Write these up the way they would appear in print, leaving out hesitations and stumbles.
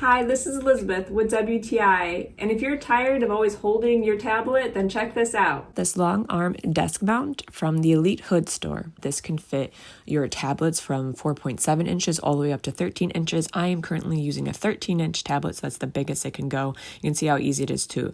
Hi, this is Elizabeth with WTI, and if you're tired of always holding your tablet, then check this out. This long arm desk mount from the EliteHood store. This can fit your tablets from 4.7 inches all the way up to 13 inches. I am currently using a 13-inch tablet, so that's the biggest it can go. You can see how easy it is to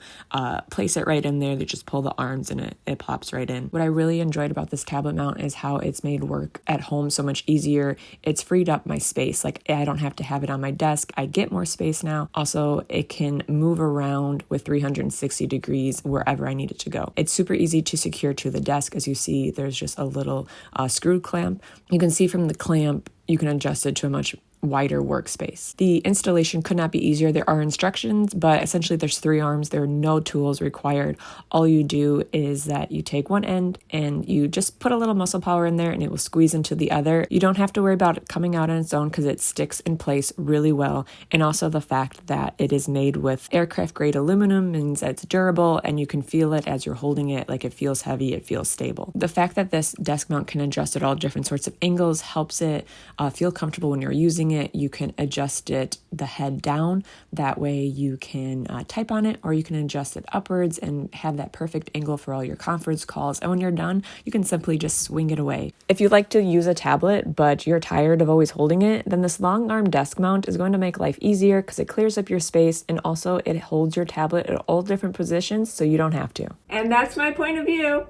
place it right in there. They just pull the arms and it plops right in. What I really enjoyed about this tablet mount is how it's made work at home so much easier. It's freed up my space. Like, I don't have to have it on my desk. I get more space now. Also, it can move around with 360 degrees wherever I need it to go. It's super easy to secure to the desk. As you see, there's just a little screw clamp. You can see from the clamp, you can adjust it to a much wider workspace. The installation could not be easier. There are instructions, but essentially there's 3 arms. There are no tools required. All you do is that you take one end and you just put a little muscle power in there and it will squeeze into the other. You don't have to worry about it coming out on its own because it sticks in place really well. And also the fact that it is made with aircraft grade aluminum means that it's durable and you can feel it as you're holding it. Like, it feels heavy, it feels stable. The fact that this desk mount can adjust at all different sorts of angles helps it feel comfortable when you're using it. You can adjust it the head down. That way you can type on it, or you can adjust it upwards and have that perfect angle for all your conference calls. And when you're done, you can simply just swing it away. If you like to use a tablet, but you're tired of always holding it, then this long arm desk mount is going to make life easier because it clears up your space, and also it holds your tablet at all different positions so you don't have to. And that's my point of view.